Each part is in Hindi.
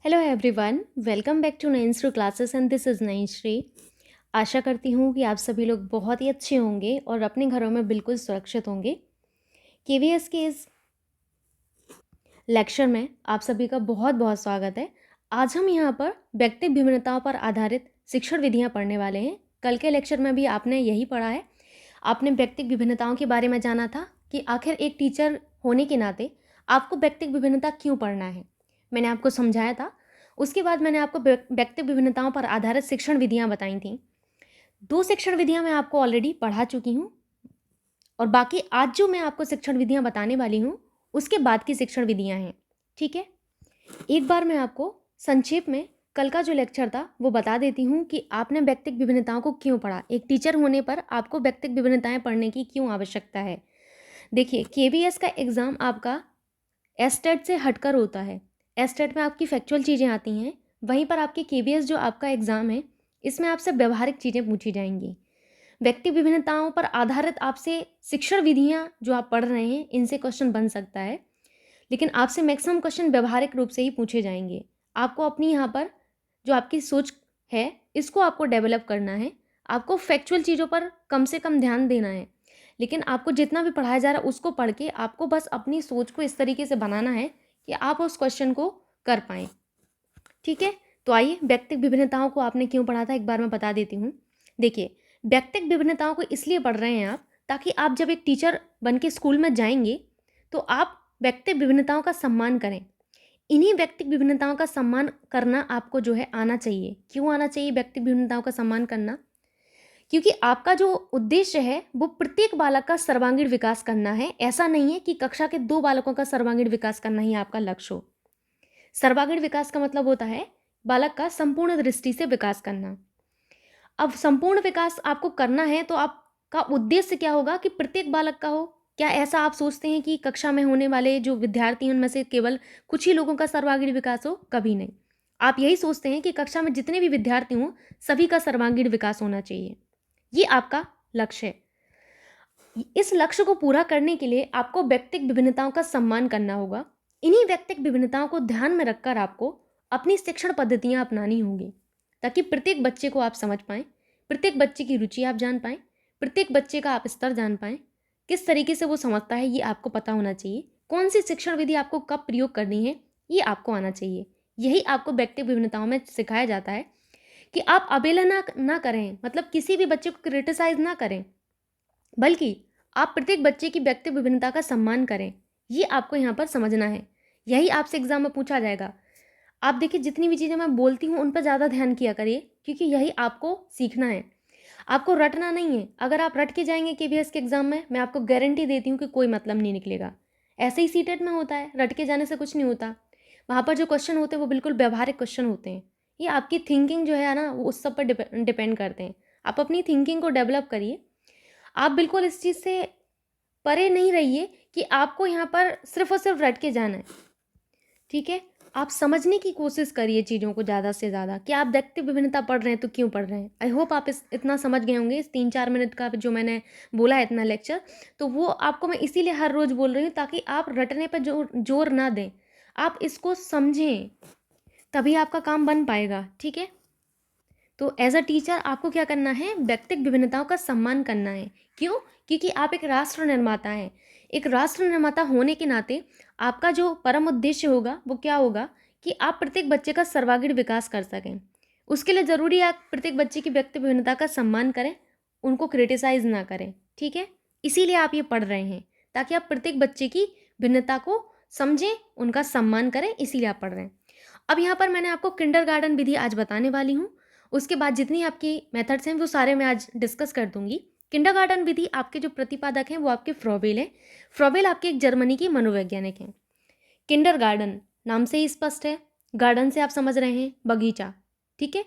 Hello everyone, welcome back to Nayanshree classes and this is Nayanshree. आशा करती हूँ कि आप सभी लोग बहुत ही अच्छे होंगे और अपने घरों में बिल्कुल सुरक्षित होंगे। केवीएस के इस लेक्चर में आप सभी का बहुत बहुत स्वागत है। आज हम यहाँ पर व्यक्तिगत भिन्नताओं पर आधारित शिक्षण विधियाँ पढ़ने वाले हैं। कल के लेक्चर में भी आपने यही पढ़ा है। आपने व्यक्तिगत विभिन्नताओं के बारे में जाना था कि आखिर एक टीचर होने के नाते आपको व्यक्तिगत विभिन्नता क्यों पढ़ना है। मैंने आपको समझाया था। उसके बाद मैंने आपको व्यक्तिगत विभिन्नताओं पर आधारित शिक्षण विधियाँ बताई थीं। 2 शिक्षण विधियाँ मैं आपको ऑलरेडी पढ़ा चुकी हूँ और बाकी आज जो मैं आपको शिक्षण विधियाँ बताने वाली हूँ उसके बाद की शिक्षण विधियाँ हैं। ठीक है, एक बार मैं आपको संक्षेप में कल का जो लेक्चर था वो बता देती हूँ कि आपने व्यक्तिगत विभिन्नताओं को क्यों पढ़ा। एक टीचर होने पर आपको व्यक्तिगत विभिन्नताएं पढ़ने की क्यों आवश्यकता है। देखिए, केवीएस का एग्ज़ाम आपका एस्टेट से हटकर होता है। एस्टेट में आपकी फैक्चुअल चीज़ें आती हैं, वहीं पर आपके केवीएस जो आपका एग्ज़ाम है इसमें आपसे व्यवहारिक चीज़ें पूछी जाएंगी। व्यक्ति विभिन्नताओं पर आधारित आपसे शिक्षण विधियाँ जो आप पढ़ रहे हैं इनसे क्वेश्चन बन सकता है, लेकिन आपसे मैक्सिमम क्वेश्चन व्यवहारिक रूप से ही पूछे जाएंगे। आपको अपनी यहाँ पर जो आपकी सोच है इसको आपको डेवलप करना है। आपको फैक्चुअल चीज़ों पर कम से कम ध्यान देना है, लेकिन आपको जितना भी पढ़ाया जा रहा है उसको पढ़ के आपको बस अपनी सोच को इस तरीके से बनाना है कि आप उस क्वेश्चन को कर पाएँ। ठीक है, तो आइए व्यक्तिगत विभिन्नताओं को आपने क्यों पढ़ा था एक बार मैं बता देती हूँ। देखिए, व्यक्तिगत विभिन्नताओं को इसलिए पढ़ रहे हैं आप ताकि आप जब एक टीचर बन के स्कूल में जाएंगे तो आप व्यक्तिगत विभिन्नताओं का सम्मान करें। इन्हीं व्यक्तिगत विभिन्नताओं का सम्मान करना आपको जो है आना चाहिए। क्यों आना चाहिए व्यक्तिगत विभिन्नताओं का सम्मान करना? क्योंकि आपका जो उद्देश्य है वो प्रत्येक बालक का सर्वांगीण विकास करना है। ऐसा नहीं है कि कक्षा के 2 बालकों का सर्वांगीण विकास करना ही आपका लक्ष्य हो। सर्वांगीण विकास का मतलब होता है बालक का संपूर्ण दृष्टि से विकास करना। अब संपूर्ण विकास आपको करना है तो आपका उद्देश्य क्या होगा कि प्रत्येक बालक का हो। क्या ऐसा आप सोचते हैं कि कक्षा में होने वाले जो विद्यार्थी हैं उनमें से केवल कुछ ही लोगों का सर्वांगीण विकास हो? कभी नहीं। आप यही सोचते हैं कि कक्षा में जितने भी विद्यार्थी हों सभी का सर्वांगीण विकास होना चाहिए। ये आपका लक्ष्य है। इस लक्ष्य को पूरा करने के लिए आपको व्यक्तिगत विभिन्नताओं का सम्मान करना होगा। इन्हीं व्यक्तिगत विभिन्नताओं को ध्यान में रखकर आपको अपनी शिक्षण पद्धतियां अपनानी होंगी ताकि प्रत्येक बच्चे को आप समझ पाएं, प्रत्येक बच्चे की रुचि आप जान पाएं, प्रत्येक बच्चे का आप स्तर जान पाएं, किस तरीके से वो समझता है ये आपको पता होना चाहिए। कौन सी शिक्षण विधि आपको कब प्रयोग करनी है ये आपको आना चाहिए। यही आपको व्यक्तिगत विभिन्नताओं में सिखाया जाता है कि आप अवहेलना ना करें, मतलब किसी भी बच्चे को क्रिटिसाइज ना करें, बल्कि आप प्रत्येक बच्चे की व्यक्तिगत विभिन्नता का सम्मान करें। ये आपको यहाँ पर समझना है। यही आपसे एग्जाम में पूछा जाएगा। आप देखिए, जितनी भी चीज़ें मैं बोलती हूँ उन पर ज़्यादा ध्यान किया करिए क्योंकि यही आपको सीखना है। आपको रटना नहीं है। अगर आप रट के जाएंगे केवीएस के एग्जाम में, मैं आपको गारंटी देती हूँ कि कोई मतलब नहीं निकलेगा। ऐसे ही सीटेट में होता है, रट के जाने से कुछ नहीं होता। वहाँ पर जो क्वेश्चन होते हैं वो बिल्कुल व्यवहारिक क्वेश्चन होते हैं। ये आपकी थिंकिंग जो है ना वो उस सब पर डिपेंड करते हैं। आप अपनी थिंकिंग को डेवलप करिए। आप बिल्कुल इस चीज़ से परे नहीं रहिए कि आपको यहाँ पर सिर्फ और सिर्फ रट के जाना है। ठीक है, आप समझने की कोशिश करिए चीज़ों को ज़्यादा से ज़्यादा कि आप व्यक्ति विभिन्नता पढ़ रहे हैं तो क्यों पढ़ रहे हैं। आई होप आप इतना समझ गए होंगे। इस 3-4 मिनट का जो मैंने बोला है इतना लेक्चर, तो वो आपको मैं इसीलिए हर रोज़ बोल रही हूँ ताकि आप रटने पर जोर ना दें। आप इसको समझें, तभी आपका काम बन पाएगा। ठीक है, तो एज अ टीचर आपको क्या करना है? व्यक्तिगत विभिन्नताओं का सम्मान करना है। क्यों? क्योंकि आप एक राष्ट्र निर्माता हैं। एक राष्ट्र निर्माता होने के नाते आपका जो परम उद्देश्य होगा वो क्या होगा कि आप प्रत्येक बच्चे का सर्वांगीण विकास कर सकें। उसके लिए ज़रूरी है आप प्रत्येक बच्चे की व्यक्ति विभिन्नता का सम्मान करें, उनको क्रिटिसाइज ना करें। ठीक है, इसीलिए आप ये पढ़ रहे हैं ताकि आप प्रत्येक बच्चे की भिन्नता को समझें, उनका सम्मान करें, इसीलिए आप पढ़ रहे हैं। अब यहाँ पर मैंने आपको किंडरगार्टन विधि आज बताने वाली हूँ। उसके बाद जितनी आपकी मेथड्स हैं वो सारे मैं आज डिस्कस कर दूंगी। किंडरगार्टन विधि आपके जो प्रतिपादक हैं वो आपके फ्रॉबेल हैं। फ्रॉबेल आपके एक जर्मनी की मनोवैज्ञानिक हैं। किंडरगार्टन नाम से ही स्पष्ट है, गार्डन से आप समझ रहे हैं बगीचा। ठीक है,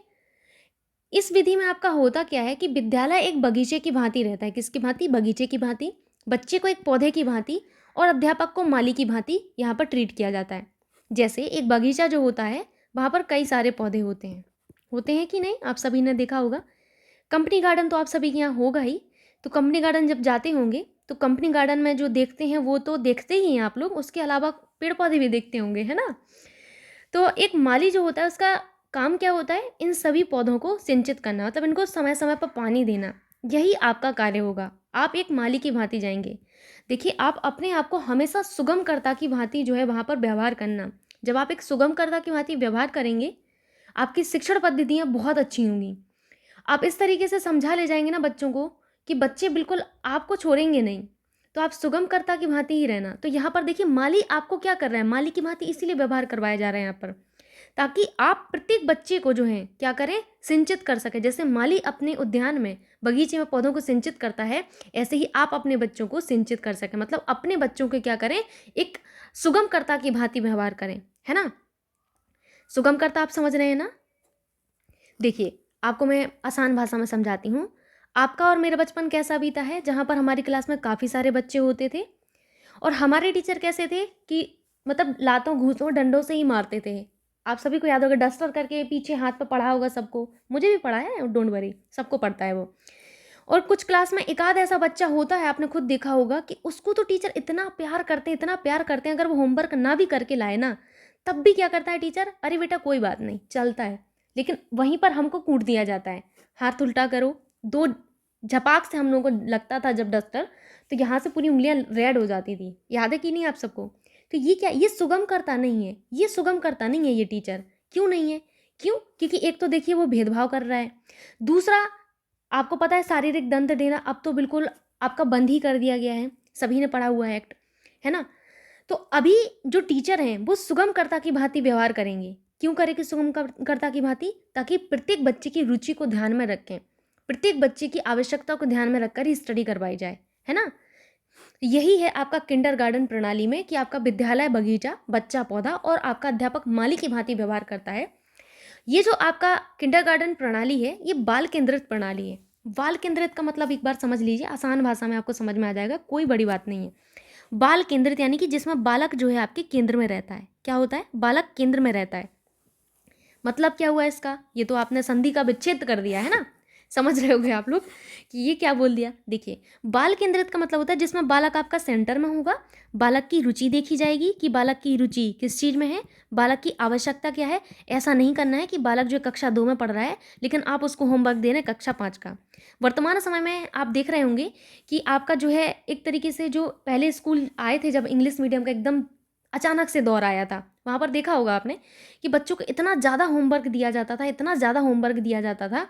इस विधि में आपका होता क्या है कि विद्यालय एक बगीचे की भांति रहता है। किसकी भांति? बगीचे की भांति। बच्चे को एक पौधे की भांति और अध्यापक को माली की भांति यहाँ पर ट्रीट किया जाता है। जैसे एक बगीचा जो होता है वहाँ पर कई सारे पौधे होते हैं कि नहीं? आप सभी ने देखा होगा। कंपनी गार्डन तो आप सभी के यहाँ होगा ही। तो कंपनी गार्डन जब जाते होंगे तो कंपनी गार्डन में जो देखते हैं वो तो देखते ही हैं आप लोग, उसके अलावा पेड़ पौधे भी देखते होंगे, है ना? तो एक माली जो होता है उसका काम क्या होता है, इन सभी पौधों को सिंचित करना, मतलब इनको समय समय पर पानी देना, यही आपका कार्य होगा। आप एक माली की भांति जाएंगे। देखिए, आप अपने आप को हमेशा सुगमकर्ता की भांति जो है वहाँ पर व्यवहार करना। जब आप एक सुगमकर्ता की भांति व्यवहार करेंगे, आपकी शिक्षण पद्धतियाँ बहुत अच्छी होंगी। आप इस तरीके से समझा ले जाएंगे ना बच्चों को कि बच्चे बिल्कुल आपको छोड़ेंगे नहीं। तो आप सुगमकर्ता की भांति ही रहना। तो यहाँ पर देखिए, माली आपको क्या कर रहा है, माली की भांति इसीलिए व्यवहार करवाया जा रहा है यहाँ पर, ताकि आप प्रत्येक बच्चे को जो है क्या करें, सिंचित कर सके। जैसे माली अपने उद्यान में, बगीचे में पौधों को सिंचित करता है, ऐसे ही आप अपने बच्चों को सिंचित कर सकें। मतलब अपने बच्चों के क्या करें, एक सुगमकर्ता की भांति व्यवहार करें, है ना। सुगमकर्ता आप समझ रहे हैं ना। देखिए, आपको मैं आसान भाषा में समझाती हूँ। आपका और मेरा बचपन कैसा बीता है, जहाँ पर हमारी क्लास में काफ़ी सारे बच्चे होते थे और हमारे टीचर कैसे थे कि मतलब लातों घूंसों डंडों से ही मारते थे। आप सभी को याद होगा, डस्टर करके पीछे हाथ पे पढ़ा होगा सबको, मुझे भी पढ़ा है, डोंट वरी, सबको पढ़ता है वो। और कुछ क्लास में एक आध ऐसा बच्चा होता है, आपने खुद देखा होगा, कि उसको तो टीचर इतना प्यार करते हैं, इतना प्यार करते हैं, अगर वो होमवर्क ना भी करके लाए ना, तब भी क्या करता है टीचर, अरे बेटा कोई बात नहीं, चलता है। लेकिन वहीं पर हमको कूट दिया जाता है, हाथ उल्टा करो, दो झपाक से हम लोगों को लगता था जब डस्टर, तो यहाँ से पूरी उंगलियां रेड हो जाती थी। याद है कि नहीं आप सबको। तो ये क्या, ये सुगम करता नहीं है, ये सुगम करता नहीं है ये टीचर। क्यों नहीं है, क्यों, क्योंकि एक तो देखिए वो भेदभाव कर रहा है, दूसरा आपको पता है शारीरिक दंड देना अब तो बिल्कुल आपका बंद ही कर दिया गया है, सभी ने पढ़ा हुआ है एक्ट, है ना। तो अभी जो टीचर हैं वो सुगमकर्ता की भांति व्यवहार करेंगे। क्यों करेंगे सुगमकर्ता की भांति, ताकि प्रत्येक बच्चे की रुचि को ध्यान में रखें, प्रत्येक बच्चे की आवश्यकता को ध्यान में रखकर ही स्टडी करवाई जाए, है ना। यही है आपका किंडरगार्टन प्रणाली में, कि आपका विद्यालय बगीचा, बच्चा पौधा और आपका अध्यापक माली की भांति व्यवहार करता है। ये जो आपका किंडरगार्टन प्रणाली है, ये बाल केंद्रित प्रणाली है। बाल केंद्रित का मतलब एक बार समझ लीजिए, आसान भाषा में आपको समझ में आ जाएगा, कोई बड़ी बात नहीं है। बाल केंद्रित यानी कि जिसमें बालक जो है आपके केंद्र में रहता है। क्या होता है, बालक केंद्र में रहता है। मतलब क्या हुआ इसका, ये तो आपने संधि का विच्छेद कर दिया है ना। समझ रहे होगे आप लोग कि ये क्या बोल दिया। देखिए, बाल केंद्रित का मतलब होता है जिसमें बालक आपका सेंटर में होगा, बालक की रुचि देखी जाएगी कि बालक की रुचि किस चीज़ में है, बालक की आवश्यकता क्या है। ऐसा नहीं करना है कि बालक जो कक्षा 2 में पढ़ रहा है लेकिन आप उसको होमवर्क दे रहे हैं कक्षा 5 का। वर्तमान समय में आप देख रहे होंगे कि आपका जो है एक तरीके से, जो पहले स्कूल आए थे जब इंग्लिश मीडियम का एकदम अचानक से दौर आया था, वहाँ पर देखा होगा आपने कि बच्चों को इतना ज़्यादा होमवर्क दिया जाता था, इतना ज़्यादा होमवर्क दिया जाता था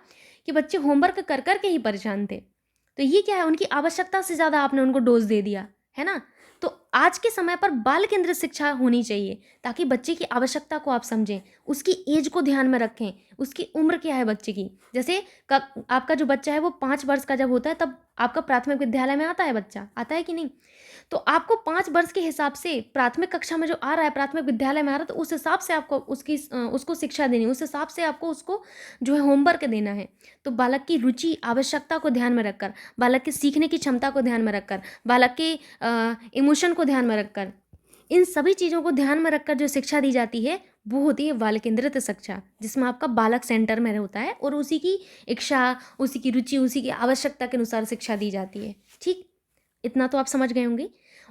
कि बच्चे होमवर्क कर कर के ही परेशान थे। तो ये क्या है, उनकी आवश्यकता से ज़्यादा आपने उनको डोज दे दिया, है ना। तो आज के समय पर बाल केंद्रित शिक्षा होनी चाहिए, ताकि बच्चे की आवश्यकता को आप समझें, उसकी एज को ध्यान में रखें, उसकी उम्र क्या है बच्चे की। जैसे आपका जो बच्चा है वो 5 वर्ष का जब होता है, तब आपका प्राथमिक विद्यालय में आता है बच्चा, आता है कि नहीं। तो आपको 5 वर्ष के हिसाब से प्राथमिक कक्षा में जो आ रहा है, प्राथमिक विद्यालय में आ रहा है, तो उस हिसाब से आपको उसको शिक्षा देनी, उस हिसाब से आपको उसको जो है होमवर्क देना है। तो बालक की रुचि, आवश्यकता को ध्यान में रखकर, बालक के सीखने की क्षमता को ध्यान में रखकर, बालक के इमोशन को ध्यान में रखकर, इन सभी चीज़ों को ध्यान में रखकर जो शिक्षा दी जाती है वो होती है बाल केंद्रित शिक्षा, जिसमें आपका बालक सेंटर में होता है और उसी की इच्छा, उसी की रुचि, उसी की आवश्यकता के अनुसार शिक्षा दी जाती है। ठीक, इतना तो आप समझ गए होंगे।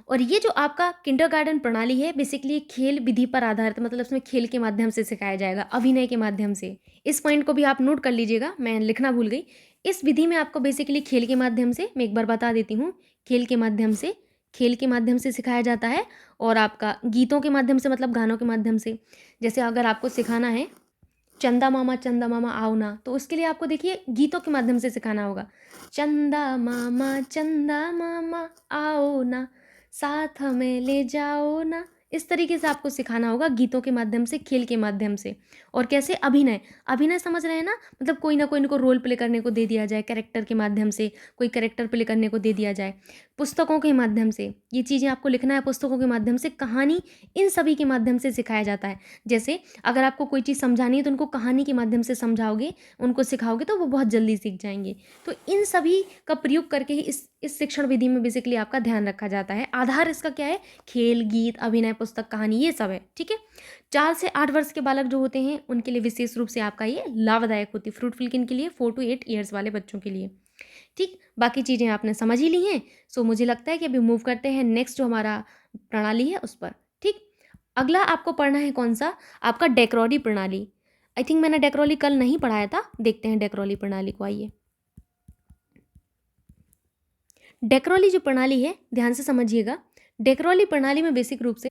और ये जो आपका किंडरगार्टन प्रणाली है, बेसिकली खेल विधि पर आधारित, मतलब इसमें खेल के माध्यम से सिखाया जाएगा, अभिनय के माध्यम से। इस पॉइंट को भी आप नोट कर लीजिएगा, मैं लिखना भूल गई। इस विधि में आपको बेसिकली खेल के माध्यम से, मैं एक बार बता देती हूँ, खेल के माध्यम से, खेल के माध्यम से सिखाया जाता है, और आपका गीतों के माध्यम से, मतलब गानों के माध्यम से। जैसे अगर आपको सिखाना है चंदा मामा आओ ना, तो उसके लिए आपको देखिए गीतों के माध्यम से सिखाना होगा। चंदा मामा आओ ना, साथ हमें ले जाओ ना। इस तरीके से आपको सिखाना होगा, गीतों के माध्यम से, खेल के माध्यम से। और कैसे, अभिनय, अभिनय समझ रहे हैं ना, मतलब कोई ना कोई इनको रोल प्ले करने को दे दिया जाए, कैरेक्टर के माध्यम से कोई कैरेक्टर प्ले करने को दे दिया जाए। पुस्तकों के माध्यम से ये चीज़ें आपको लिखना है, पुस्तकों के माध्यम से, कहानी, इन सभी के माध्यम से सिखाया जाता है। जैसे अगर आपको कोई चीज़ समझानी है तो उनको कहानी के माध्यम से समझाओगे, उनको सिखाओगे, तो वो बहुत जल्दी सीख जाएंगे। तो इन सभी का प्रयोग करके ही इस शिक्षण विधि में बेसिकली आपका ध्यान रखा जाता है। आधार इसका क्या है, खेल, गीत, अभिनय, पुस्तक, कहानी, ये सब है। ठीक है। 4 से 8 वर्ष के बालक जो होते हैं उनके लिए विशेष रूप से आपका ये लाभदायक होती है। फ्रूटफुल किन के लिए, 4 to 8 ईयर्स वाले बच्चों के लिए। ठीक, बाकी चीज़ें आपने समझ ही ली हैं। सो मुझे लगता है कि अभी मूव करते हैं नेक्स्ट जो हमारा प्रणाली है उस पर। ठीक, अगला आपको पढ़ना है कौन सा, आपका डेक्रोली प्रणाली। आई थिंक मैंने डेक्रोली कल नहीं पढ़ाया था, देखते हैं डेक्रोली प्रणाली को। आइए, डेक्रोली जो प्रणाली है ध्यान से समझिएगा। डेक्रोली प्रणाली में बेसिक रूप से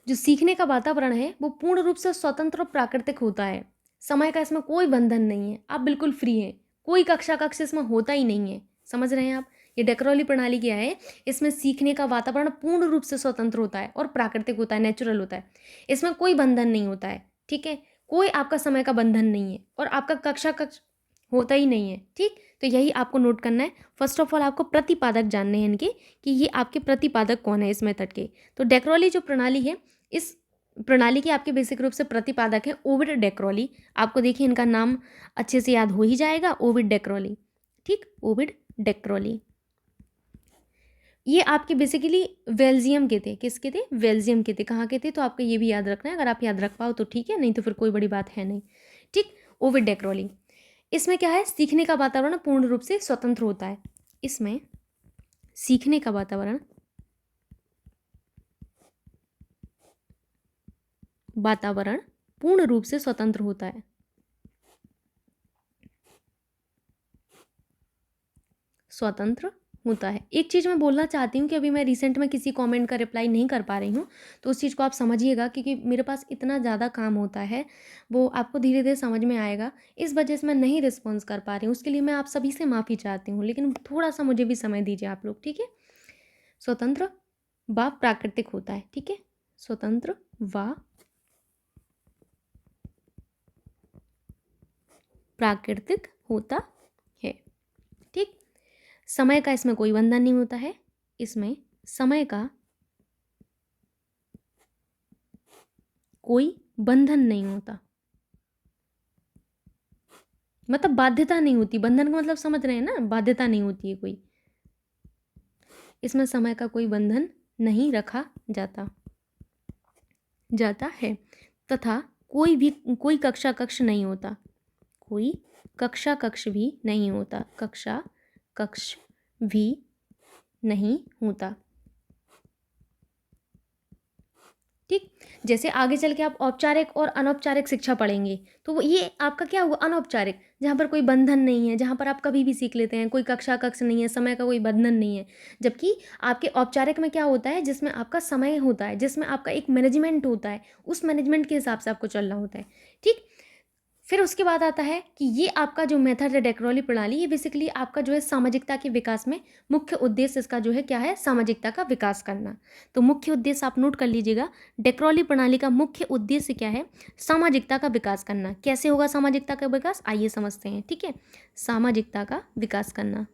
जो सीखने का वातावरण है वो पूर्ण रूप से स्वतंत्र और प्राकृतिक होता है। समय का इसमें कोई बंधन नहीं है, आप बिल्कुल फ्री हैं, कोई कक्षा कक्ष इसमें होता ही नहीं है। समझ रहे हैं आप? ये डेक्रोली प्रणाली क्या है, इसमें सीखने का वातावरण पूर्ण रूप से स्वतंत्र होता है और प्राकृतिक होता है, नेचुरल होता है। इसमें कोई बंधन नहीं होता है, ठीक है, कोई आपका समय का बंधन नहीं है और आपका कक्षा कक्ष होता ही नहीं है, ठीक। तो यही आपको नोट करना है। फर्स्ट ऑफ ऑल आपको प्रतिपादक जानने हैं इनके, कि ये आपके प्रतिपादक कौन है इस मेथड के। तो डेक्रोली जो प्रणाली है, इस प्रणाली के आपके बेसिक रूप से प्रतिपादक है ओविड डेक्रोली। आपको देखिए इनका नाम अच्छे से याद हो ही जाएगा, ओविड डेक्रोली, ठीक, ओविड डेक्रोली। ये आपके बेसिकली बेल्जियम के थे, किसके थे, बेल्जियम के थे। कहाँ के थे, तो आपको ये भी याद रखना है, अगर आप याद रख पाओ तो ठीक है, नहीं तो फिर कोई बड़ी बात है नहीं, ठीक। ओविड डेक्रोली, इसमें क्या है, सीखने का वातावरण पूर्ण रूप से स्वतंत्र होता है। इसमें सीखने का वातावरण पूर्ण रूप से स्वतंत्र होता है, स्वतंत्र होता है। एक चीज़ मैं बोलना चाहती हूँ कि अभी मैं रिसेंट में किसी कमेंट का रिप्लाई नहीं कर पा रही हूँ, तो उस चीज़ को आप समझिएगा, क्योंकि मेरे पास इतना ज़्यादा काम होता है, वो आपको धीरे धीरे समझ में आएगा। इस वजह से मैं नहीं रिस्पॉन्स कर पा रही हूँ, उसके लिए मैं आप सभी से माफ़ी चाहती हूँ, लेकिन थोड़ा सा मुझे भी समय दीजिए आप लोग, ठीक है। स्वतंत्र व प्राकृतिक होता है, ठीक है, स्वतंत्र व प्राकृतिक होता है, ठीक। समय का इसमें कोई बंधन नहीं होता है, इसमें समय का कोई बंधन नहीं होता, मतलब बाध्यता नहीं होती। बंधन का मतलब समझ रहे हैं ना, बाध्यता नहीं होती है कोई, इसमें समय का कोई बंधन नहीं रखा जाता है, तथा कोई कक्षा कक्ष नहीं होता, कोई कक्षा कक्ष भी नहीं होता, कक्षा कक्ष भी नहीं होता, ठीक। जैसे आगे चल के आप औपचारिक और अनौपचारिक शिक्षा पढ़ेंगे, तो वो ये आपका क्या हुआ, अनौपचारिक, जहाँ पर कोई बंधन नहीं है, जहाँ पर आप कभी भी सीख लेते हैं, कोई कक्षा कक्ष नहीं है, समय का कोई बंधन नहीं है। जबकि आपके औपचारिक में क्या होता है, जिसमें आपका समय होता है, जिसमें आपका एक मैनेजमेंट होता है, उस मैनेजमेंट के हिसाब से आपको चलना होता है, ठीक। फिर उसके बाद आता है कि ये आपका जो मेथड है डेक्रोली प्रणाली, ये बेसिकली आपका जो है सामाजिकता के विकास में मुख्य उद्देश्य इसका जो है क्या है, सामाजिकता का विकास करना। तो मुख्य उद्देश्य आप नोट कर लीजिएगा, डेक्रोली प्रणाली का मुख्य उद्देश्य क्या है, सामाजिकता का विकास करना। कैसे होगा सामाजिकता का विकास, आइए समझते हैं, ठीक है। सामाजिकता का विकास करना,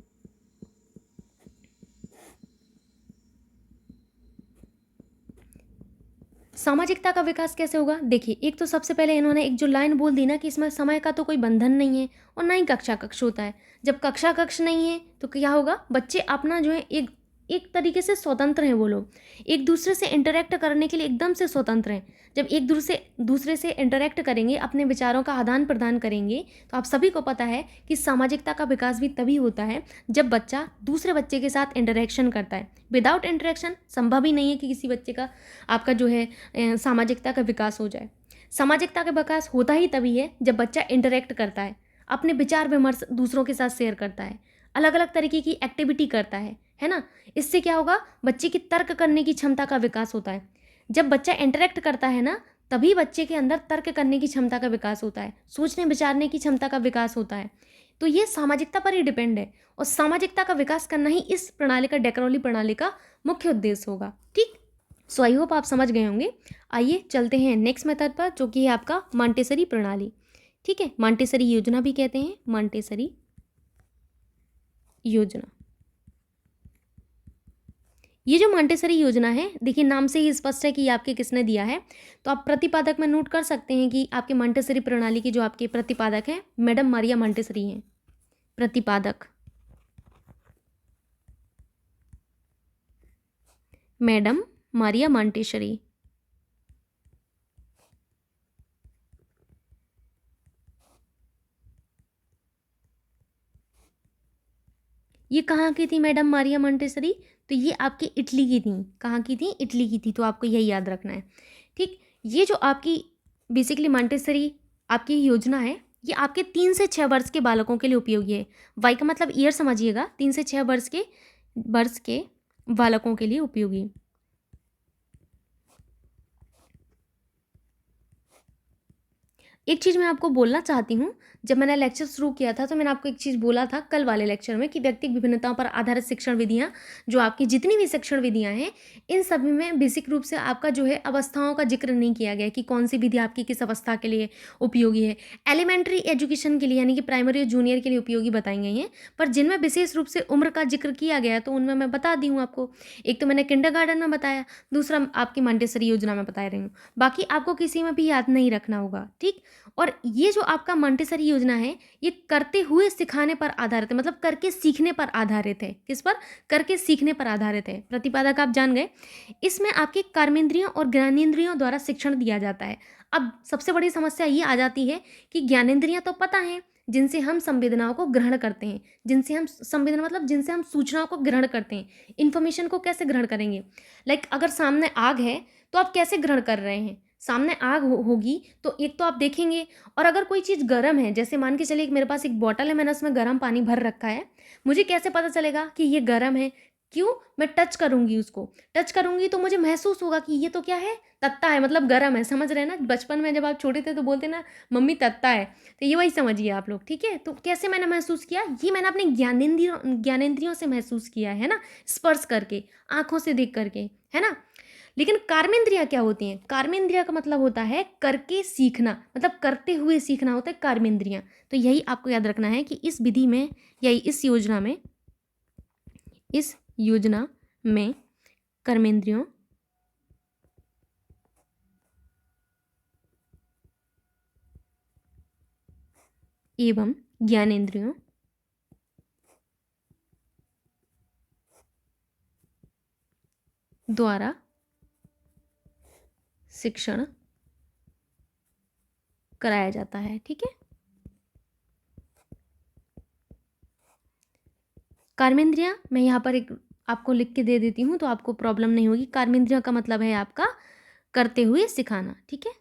सामाजिकता का विकास कैसे होगा, देखिए एक तो सबसे पहले इन्होंने एक जो लाइन बोल दी ना कि इसमें समय का तो कोई बंधन नहीं है और ना ही कक्षा कक्ष होता है। जब कक्षा कक्ष नहीं है तो क्या होगा, बच्चे अपना जो है एक एक तरीके से स्वतंत्र हैं, वो लोग एक दूसरे से इंटरेक्ट करने के लिए एकदम से स्वतंत्र हैं। जब एक दूसरे से इंटरेक्ट करेंगे, अपने विचारों का आदान प्रदान करेंगे, तो आप सभी को पता है कि सामाजिकता का विकास भी तभी होता है जब बच्चा दूसरे बच्चे के साथ इंटरेक्शन करता है। विदाउट इंटरेक्शन संभव ही नहीं है कि किसी बच्चे का आपका जो है सामाजिकता का विकास हो जाए। सामाजिकता का विकास होता ही तभी है जब बच्चा इंटरेक्ट करता है, अपने विचार विमर्श दूसरों के साथ शेयर करता है, अलग अलग तरीके की एक्टिविटी करता है ना। इससे क्या होगा, बच्चे की तर्क करने की क्षमता का विकास होता है। जब बच्चा इंटरेक्ट करता है ना, तभी बच्चे के अंदर तर्क करने की क्षमता का विकास होता है, सोचने विचारने की क्षमता का विकास होता है। तो ये सामाजिकता पर ही डिपेंड है, और सामाजिकता का विकास करना ही इस प्रणाली का, डेक्रोली प्रणाली का मुख्य उद्देश्य होगा, ठीक। सो आई होप आप समझ गए होंगे। आइए चलते हैं नेक्स्ट मेथड पर, जो कि है आपका मॉन्टेसरी प्रणाली, ठीक है। मॉन्टेसरी योजना भी कहते हैं, मॉन्टेसरी योजना। ये जो मॉन्टेसरी योजना है, देखिए नाम से ही स्पष्ट है कि ये आपके किसने दिया है। तो आप प्रतिपादक में नोट कर सकते हैं कि आपके मॉन्टेसरी प्रणाली के जो आपके प्रतिपादक हैं, मैडम मारिया मॉन्टेसरी हैं। प्रतिपादक मैडम मारिया मॉन्टेसरी। ये कहाँ की थी मैडम मारिया मॉन्टेसरी, तो ये आपकी इटली की थी। कहाँ की थी, इटली की थी, तो आपको यही याद रखना है। ठीक, ये जो आपकी बेसिकली मॉन्टेसरी आपकी योजना है, ये आपके 3 से 6 वर्ष के बालकों के लिए उपयोगी है। वाई का मतलब ईयर समझिएगा, 3 से 6 वर्ष के बालकों के लिए उपयोगी। एक चीज़ मैं आपको बोलना चाहती हूँ, जब मैंने लेक्चर शुरू किया था तो मैंने आपको एक चीज़ बोला था कल वाले लेक्चर में कि व्यक्तिगत विभिन्नताओं पर आधारित शिक्षण विधियाँ, जो आपकी जितनी भी शिक्षण विधियाँ हैं, इन सभी में बेसिक रूप से आपका जो है अवस्थाओं का जिक्र नहीं किया गया कि कौन सी विधि आपकी किस अवस्था के लिए उपयोगी है। एलिमेंट्री एजुकेशन के लिए यानी कि प्राइमरी और जूनियर के लिए उपयोगी बताई गई हैं, पर जिनमें विशेष रूप से उम्र का जिक्र किया गया है तो उनमें मैं बता दी हूँ आपको। एक तो मैंने किंडरगार्टन में बताया, दूसरा आपकी मॉन्टेसरी योजना में बता रही हूँ। बाकी आपको किसी में भी याद नहीं रखना होगा, ठीक। और ये जो आपका मॉन्टेसरी योजना है, ये करते हुए सिखाने पर आधारित है, मतलब करके सीखने पर आधारित है। किस पर? करके सीखने पर आधारित है। प्रतिपादक आप जान गए। इसमें आपके कर्मेंद्रियों और ज्ञानेंद्रियों द्वारा शिक्षण दिया जाता है। अब सबसे बड़ी समस्या ये आ जाती है कि ज्ञानेंद्रियां तो पता है, जिनसे हम संवेदनाओं को ग्रहण करते हैं, जिनसे हम संवेदना मतलब जिनसे हम सूचनाओं को ग्रहण करते हैं। इन्फॉर्मेशन को कैसे ग्रहण करेंगे? लाइक अगर सामने आग है तो आप कैसे ग्रहण कर रहे हैं? सामने आग होगी तो एक तो आप देखेंगे, और अगर कोई चीज़ गर्म है, जैसे मान के चलिए कि मेरे पास एक बॉटल है, मैंने उसमें गर्म पानी भर रखा है, मुझे कैसे पता चलेगा कि ये गर्म है? क्यों? मैं टच करूंगी, उसको टच करूंगी तो मुझे महसूस होगा कि ये तो क्या है, तत्ता है, मतलब गर्म है। समझ रहे हैं ना? बचपन में जब आप छोटे थे तो बोलते ना मम्मी तत्ता है, तो ये वही समझिए आप लोग, ठीक है। तो कैसे मैंने महसूस किया? ये मैंने अपने ज्ञानेंद्रियों से महसूस किया है ना, स्पर्श करके, आंखों से देख करके, है ना। लेकिन कर्मेंद्रियां क्या होती हैं? कर्मेंद्रिया का मतलब होता है करके सीखना, मतलब करते हुए सीखना होता है कर्मेंद्रियां। तो यही आपको याद रखना है कि इस विधि में या इस योजना में कर्मेंद्रियों एवं ज्ञानेंद्रियों द्वारा शिक्षण कराया जाता है, ठीक है। कर्मेंद्रियां मैं यहाँ पर एक आपको लिख के दे देती हूँ तो आपको प्रॉब्लम नहीं होगी। कर्मेंद्रियां का मतलब है आपका करते हुए सिखाना, ठीक है।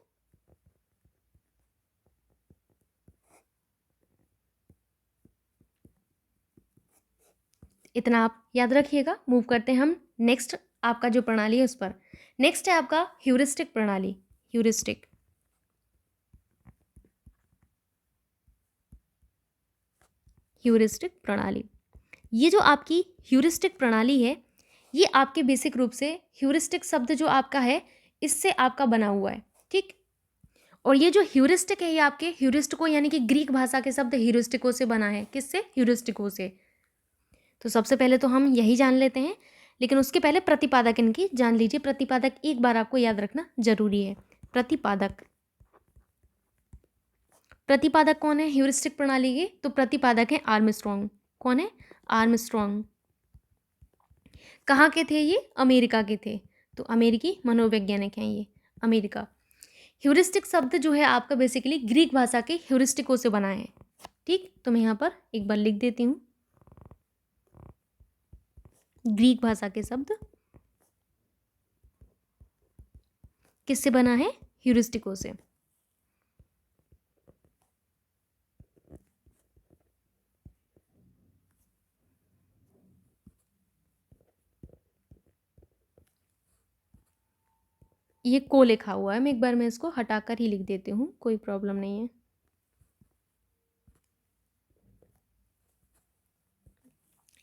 इतना आप याद रखिएगा। मूव करते हैं हम नेक्स्ट आपका जो प्रणाली है उस पर। नेक्स्ट है आपका ह्यूरिस्टिक प्रणाली। ह्यूरिस्टिक ह्यूरिस्टिक प्रणाली, ये जो आपकी ह्यूरिस्टिक प्रणाली है, ये आपके बेसिक रूप से ह्यूरिस्टिक शब्द जो आपका है इससे आपका बना हुआ है, ठीक। और ये जो ह्यूरिस्टिक है ये आपके ह्यूरिस्टिको यानी कि ग्रीक भाषा के शब्द ह्यूरिस्टिको से बना है। किससे? ह्यूरिस्टिको से। तो सबसे पहले तो हम यही जान लेते हैं, लेकिन उसके पहले प्रतिपादक इनकी जान लीजिए। प्रतिपादक एक बार आपको याद रखना जरूरी है। प्रतिपादक, प्रतिपादक कौन है ह्यूरिस्टिक प्रणाली के? तो प्रतिपादक है आर्मस्ट्रॉन्ग। कौन है? आर्मस्ट्रॉन्ग। कहाँ के थे ये? अमेरिका के थे। तो अमेरिकी मनोवैज्ञानिक हैं ये, अमेरिका। ह्यूरिस्टिक शब्द जो है आपका बेसिकली ग्रीक भाषा के ह्यूरिस्टिको से बना है, ठीक। तो मैं यहाँ पर एक बार लिख देती हूँ, ग्रीक भाषा के शब्द किससे बना है? ह्यूरिस्टिको से। ये को लिखा हुआ है, मैं एक बार मैं इसको हटाकर ही लिख देती हूँ, कोई प्रॉब्लम नहीं है।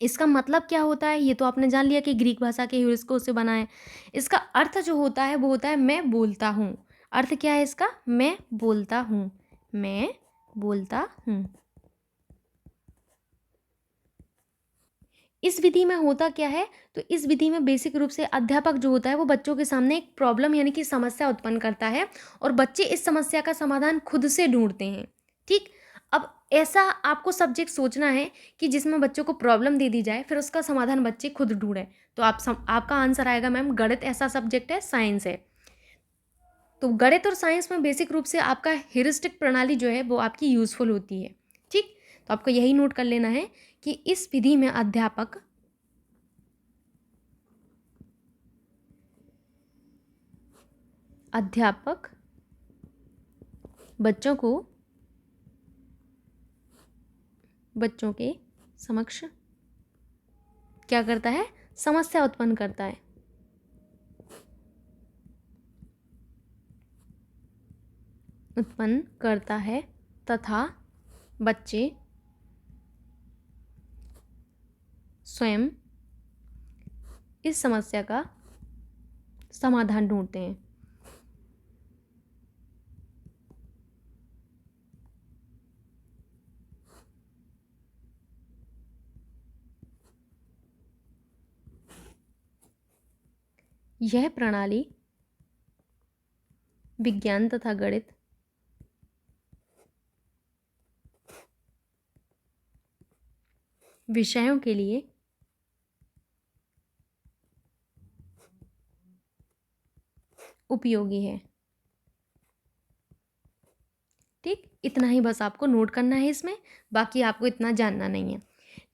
इसका मतलब क्या होता है ये तो आपने जान लिया कि ग्रीक भाषा के ह्यूरिस्टिको से बना है। इसका अर्थ जो होता है वो होता है मैं बोलता हूँ। अर्थ क्या है इसका? मैं बोलता हूँ, मैं बोलता हूँ। इस विधि में होता क्या है? तो इस विधि में बेसिक रूप से अध्यापक जो होता है वो बच्चों के सामने एक प्रॉब्लम यानी कि समस्या उत्पन्न करता है और बच्चे इस समस्या का समाधान खुद से ढूंढते हैं, ठीक। अब ऐसा आपको सब्जेक्ट सोचना है कि जिसमें बच्चों को प्रॉब्लम दे दी जाए फिर उसका समाधान बच्चे खुद ढूंढें। तो आपका आंसर आएगा मैम गणित ऐसा सब्जेक्ट है, साइंस है। तो गणित और साइंस में बेसिक रूप से आपका ह्यूरिस्टिक प्रणाली जो है वो आपकी यूजफुल होती है, ठीक। तो आपको यही नोट कर लेना है कि इस विधि में अध्यापक बच्चों के समक्ष क्या करता है, समस्या उत्पन्न करता है तथा बच्चे स्वयं इस समस्या का समाधान ढूंढते हैं। यह प्रणाली विज्ञान तथा गणित विषयों के लिए उपयोगी है। ठीक, इतना ही बस आपको नोट करना है इसमें, बाकी आपको इतना जानना नहीं है।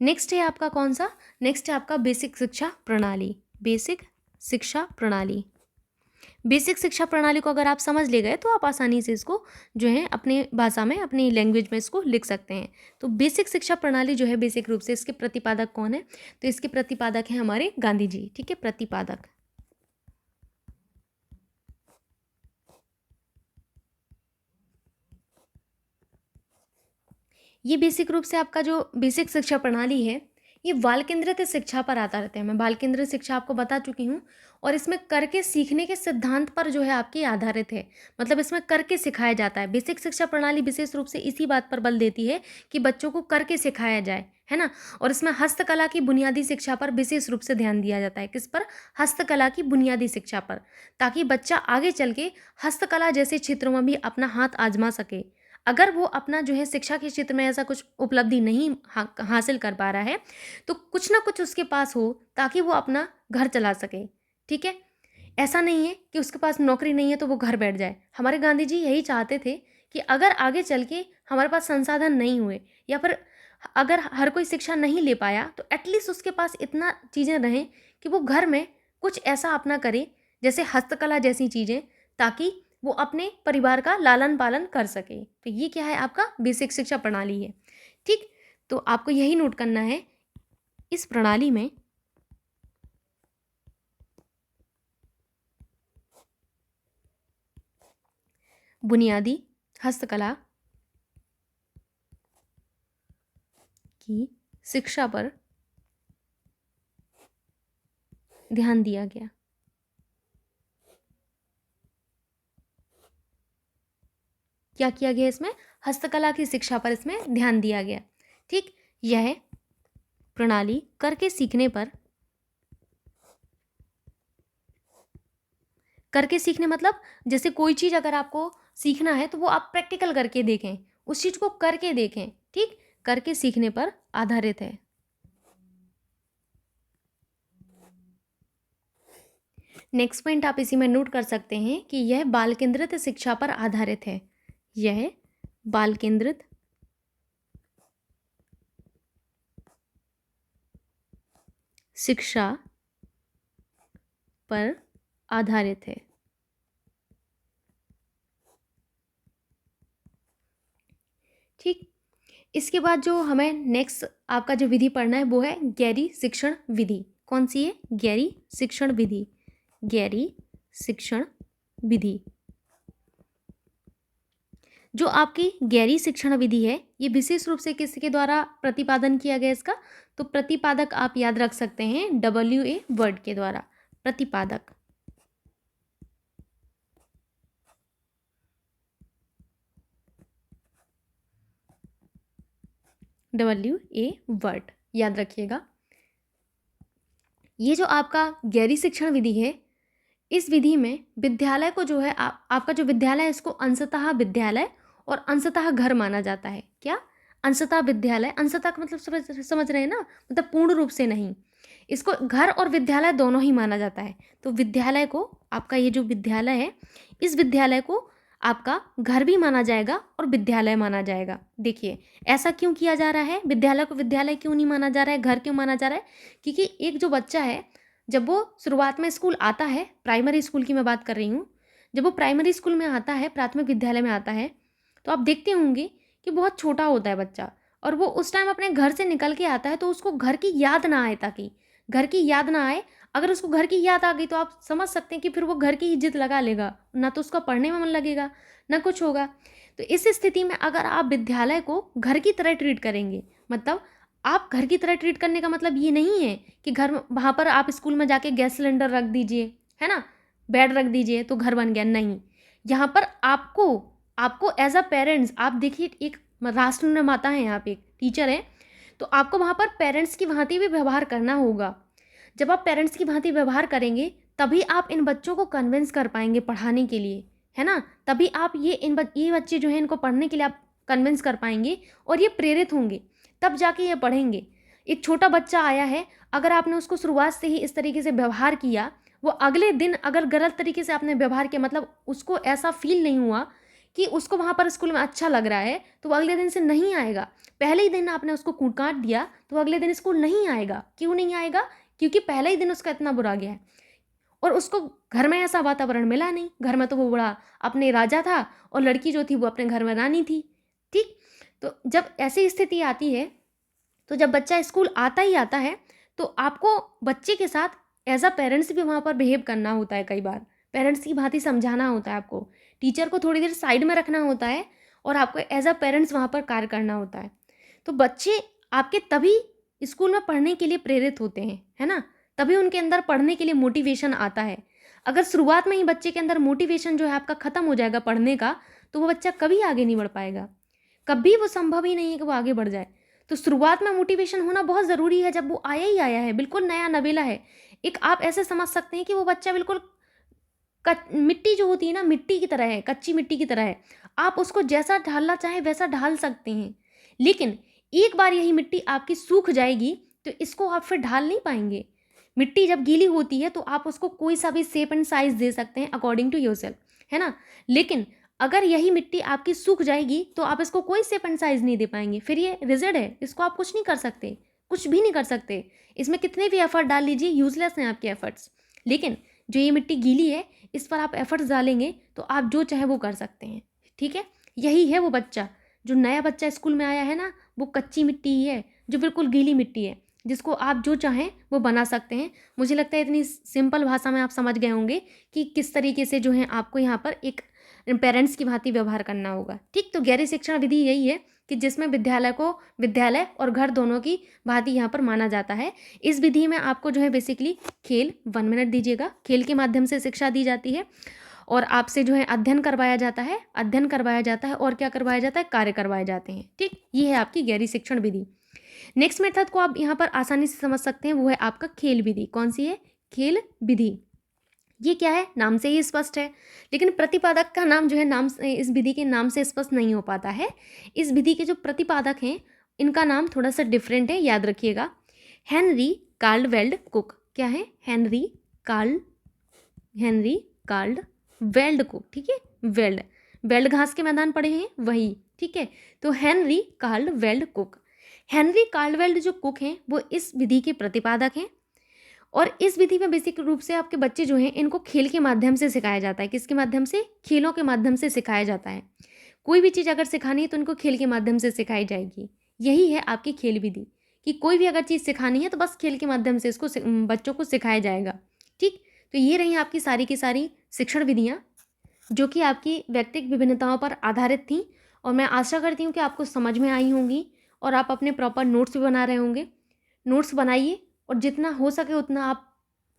नेक्स्ट है आपका कौन सा, नेक्स्ट है आपका बेसिक शिक्षा प्रणाली। बेसिक शिक्षा प्रणाली, बेसिक शिक्षा प्रणाली को अगर आप समझ ले गए तो आप आसानी से इसको जो है अपनी भाषा में, अपनी लैंग्वेज में इसको लिख सकते हैं। तो बेसिक शिक्षा प्रणाली जो है, बेसिक रूप से इसके प्रतिपादक कौन है, तो इसके प्रतिपादक हैं हमारे गांधी जी। ठीक है, प्रतिपादक। ये बेसिक रूप से आपका जो बेसिक शिक्षा प्रणाली है, ये बाल केंद्रित शिक्षा पर आधारित है। मैं बाल केंद्रित शिक्षा आपको बता चुकी हूँ, और इसमें करके सीखने के सिद्धांत पर जो है आपकी आधारित है। मतलब इसमें करके सिखाया जाता है। बेसिक शिक्षा प्रणाली विशेष रूप से इसी बात पर बल देती है कि बच्चों को करके सिखाया जाए, है ना। और इसमें हस्तकला की बुनियादी शिक्षा पर विशेष रूप से ध्यान दिया जाता है। किस पर, हस्तकला की बुनियादी शिक्षा पर, ताकि बच्चा आगे चल के हस्तकला जैसे क्षेत्रों में भी अपना हाथ आजमा सके। अगर वो अपना जो है शिक्षा के क्षेत्र में ऐसा कुछ उपलब्धि नहीं हासिल कर पा रहा है, तो कुछ ना कुछ उसके पास हो ताकि वो अपना घर चला सके। ठीक है, ऐसा नहीं है कि उसके पास नौकरी नहीं है तो वो घर बैठ जाए। हमारे गांधी जी यही चाहते थे कि अगर आगे चल के हमारे पास संसाधन नहीं हुए, या फिर अगर हर कोई शिक्षा नहीं ले पाया, तो एटलीस्ट उसके पास इतना चीज़ें रहें कि वो घर में कुछ ऐसा अपना करे, जैसे हस्तकला जैसी चीज़ें, ताकि वो अपने परिवार का लालन पालन कर सके। तो ये क्या है, आपका बेसिक शिक्षा प्रणाली है। ठीक, तो आपको यही नोट करना है, इस प्रणाली में बुनियादी हस्तकला की शिक्षा पर ध्यान दिया गया। क्या किया गया इसमें, हस्तकला की शिक्षा पर इसमें ध्यान दिया गया। ठीक, यह प्रणाली करके सीखने पर, करके सीखने मतलब जैसे कोई चीज़ अगर आपको सीखना है तो वो आप प्रैक्टिकल करके देखें, उस चीज़ को करके देखें। ठीक, करके सीखने पर आधारित है। नेक्स्ट पॉइंट आप इसी में नोट कर सकते हैं कि यह बाल केंद्रित शिक्षा पर आधारित है। यह बाल केंद्रित शिक्षा पर आधारित है। ठीक, इसके बाद जो हमें नेक्स्ट आपका जो विधि पढ़ना है वो है गैरी शिक्षण विधि। कौन सी है, गैरी शिक्षण विधि। गैरी शिक्षण विधि, जो आपकी गैरी शिक्षण विधि है, ये विशेष रूप से किसके द्वारा प्रतिपादन किया गया इसका, तो प्रतिपादक आप याद रख सकते हैं WA वर्ड के द्वारा। प्रतिपादक, WA वर्ड याद रखिएगा। ये जो आपका गैरी शिक्षण विधि है, इस विधि में विद्यालय को जो है आपका जो विद्यालय है, इसको अंशतः विद्यालय और अंशतः घर माना जाता है। क्या, अंशतः विद्यालय, अंशतः का मतलब समझ रहे हैं ना, मतलब पूर्ण रूप से नहीं। इसको घर और विद्यालय दोनों ही माना जाता है। तो विद्यालय को, आपका ये जो विद्यालय है, इस विद्यालय को आपका घर भी माना जाएगा और विद्यालय माना जाएगा। देखिए ऐसा क्यों किया जा रहा है, विद्यालय को विद्यालय क्यों नहीं माना जा रहा है, घर क्यों माना जा रहा है, क्योंकि एक जो बच्चा है, जब वो शुरुआत में स्कूल आता है, प्राइमरी स्कूल की मैं बात कर रही हूँ, जब वो प्राइमरी स्कूल में आता है, प्राथमिक विद्यालय में आता है, तो आप देखते होंगे कि बहुत छोटा होता है बच्चा, और वो उस टाइम अपने घर से निकल के आता है तो उसको घर की याद ना आए, ताकि घर की याद ना आए। अगर उसको घर की याद आ गई तो आप समझ सकते हैं कि फिर वो घर की ही जिद लगा लेगा, ना तो उसका पढ़ने में मन लगेगा, ना कुछ होगा। तो इस स्थिति में अगर आप विद्यालय को घर की तरह ट्रीट करेंगे, मतलब आप घर की तरह ट्रीट करने का मतलब ये नहीं है कि घर वहाँ पर आप स्कूल में जाके गैस सिलेंडर रख दीजिए, है ना, बेड रख दीजिए तो घर बन गया, नहीं। यहाँ पर आपको आपको एज अ पेरेंट्स, आप देखिए एक राष्ट्र निर्माता हैं, आप एक टीचर हैं, तो आपको वहाँ पर पेरेंट्स की भांति भी व्यवहार करना होगा। जब आप पेरेंट्स की भांति व्यवहार करेंगे तभी आप इन बच्चों को कन्विंस कर पाएंगे पढ़ाने के लिए, है ना। तभी आप ये बच्चे जो हैं इनको पढ़ने के लिए आप कन्विंस कर पाएंगे और ये प्रेरित होंगे, तब जाके ये पढ़ेंगे। एक छोटा बच्चा आया है, अगर आपने उसको शुरुआत से ही इस तरीके से व्यवहार किया, वो अगले दिन अगर गलत तरीके से आपने व्यवहार किया, मतलब उसको ऐसा फील नहीं हुआ कि उसको वहाँ पर स्कूल में अच्छा लग रहा है, तो वो अगले दिन से नहीं आएगा। पहले ही दिन आपने उसको कूट काट दिया तो अगले दिन स्कूल नहीं आएगा। क्यों नहीं आएगा? क्योंकि पहले ही दिन उसका इतना बुरा गया है और उसको घर में ऐसा वातावरण मिला नहीं। घर में तो वो बड़ा अपने राजा था और लड़की जो थी वो अपने घर में रानी थी, ठीक। तो जब ऐसी स्थिति आती है, तो जब बच्चा स्कूल आता ही आता है, तो आपको बच्चे के साथ एज अ पेरेंट्स भी वहाँ पर बिहेव करना होता है। कई बार पेरेंट्स की भांति समझाना होता है, आपको टीचर को थोड़ी देर साइड में रखना होता है और आपको एज अ पेरेंट्स वहाँ पर कार्य करना होता है। तो बच्चे आपके तभी स्कूल में पढ़ने के लिए प्रेरित होते हैं, है ना, तभी उनके अंदर पढ़ने के लिए मोटिवेशन आता है। अगर शुरुआत में ही बच्चे के अंदर मोटिवेशन जो है आपका ख़त्म हो जाएगा पढ़ने का, तो वो बच्चा कभी आगे नहीं बढ़ पाएगा, कभी वो संभव ही नहीं है कि वो आगे बढ़ जाए। तो शुरुआत में मोटिवेशन होना बहुत ज़रूरी है। जब वो आया ही आया है, बिल्कुल नया नवेला है, एक आप ऐसे समझ सकते हैं कि वो बच्चा बिल्कुल मिट्टी जो होती है ना, मिट्टी की तरह है, कच्ची मिट्टी की तरह है। आप उसको जैसा ढालना चाहें वैसा ढाल सकते हैं, लेकिन एक बार यही मिट्टी आपकी सूख जाएगी तो इसको आप फिर ढाल नहीं पाएंगे। मिट्टी जब गीली होती है तो आप उसको कोई सा भी शेप एंड साइज दे सकते हैं अकॉर्डिंग टू योरसेल्फ, है ना। लेकिन अगर यही मिट्टी आपकी सूख जाएगी तो आप इसको कोई शेप एंड साइज नहीं दे पाएंगे, फिर ये रिजिड है, इसको आप कुछ नहीं कर सकते, कुछ भी नहीं कर सकते। इसमें कितने भी एफर्ट डाल लीजिए, यूजलेस हैं आपके एफर्ट्स। लेकिन जो ये मिट्टी गीली है, इस पर आप एफर्ट्स डालेंगे तो आप जो चाहे वो कर सकते हैं, ठीक है। यही है वो बच्चा, जो नया बच्चा स्कूल में आया है ना, वो कच्ची मिट्टी ही है, जो बिल्कुल गीली मिट्टी है, जिसको आप जो चाहें वो बना सकते हैं। मुझे लगता है इतनी सिंपल भाषा में आप समझ गए होंगे कि किस तरीके से जो है आपको यहाँ पर एक पेरेंट्स की भांति व्यवहार करना होगा, ठीक। तो गहरी शिक्षण विधि यही है कि जिसमें विद्यालय को विद्यालय और घर दोनों की भांति यहाँ पर माना जाता है। इस विधि में आपको जो है बेसिकली खेल 1 मिनट दीजिएगा, खेल के माध्यम से शिक्षा दी जाती है और आपसे जो है अध्ययन करवाया जाता है, और क्या करवाया जाता है, कार्य करवाए जाते हैं, ठीक। ये है आपकी गहरी शिक्षण विधि। नेक्स्ट मेथड को आप यहाँ पर आसानी से समझ सकते हैं, वो है आपका खेल विधि। कौन सी है? खेल विधि। ये क्या है? नाम से ही स्पष्ट है, लेकिन प्रतिपादक का नाम जो है नाम इस विधि के नाम से स्पष्ट नहीं हो पाता है। इस विधि के जो प्रतिपादक हैं इनका नाम थोड़ा सा डिफरेंट है, याद रखिएगा। हेनरी कार्लवेल्ड कुक। क्या है? हेनरी कार्लवेल्ड कुक, ठीक है। वेल्ड घास के मैदान पड़े हैं वही, ठीक है। तो हेनरी कार्लवेल्ड कुक, हेनरी कार्लवेल्ड जो कुक हैं वो इस विधि के प्रतिपादक हैं। और इस विधि में बेसिक रूप से आपके बच्चे जो हैं इनको खेल के माध्यम से सिखाया जाता है। किसके माध्यम से? खेलों के माध्यम से सिखाया जाता है। कोई भी चीज़ अगर सिखानी है तो इनको खेल के माध्यम से सिखाई जाएगी। यही है आपकी खेल विधि, कि कोई भी अगर चीज़ सिखानी है तो बस खेल के माध्यम से इसको बच्चों को सिखाया जाएगा, ठीक। तो ये रही आपकी सारी की सारी शिक्षण विधियाँ जो कि आपकी व्यक्तिगत विभिन्नताओं पर आधारित थी, और मैं आशा करती हूँ कि आपको समझ में आई होंगी और आप अपने प्रॉपर नोट्स भी बना रहे होंगे। नोट्स बनाइए और जितना हो सके उतना आप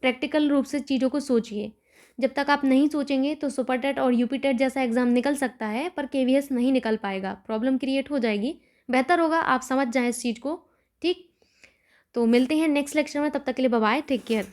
प्रैक्टिकल रूप से चीज़ों को सोचिए। जब तक आप नहीं सोचेंगे तो सुपर टेट और यूपी टेट जैसा एग्ज़ाम निकल सकता है पर केवीएस नहीं निकल पाएगा, प्रॉब्लम क्रिएट हो जाएगी। बेहतर होगा आप समझ जाएं इस चीज़ को, ठीक। तो मिलते हैं नेक्स्ट लेक्चर में, तब तक के लिए बाय बाय, टेक केयर।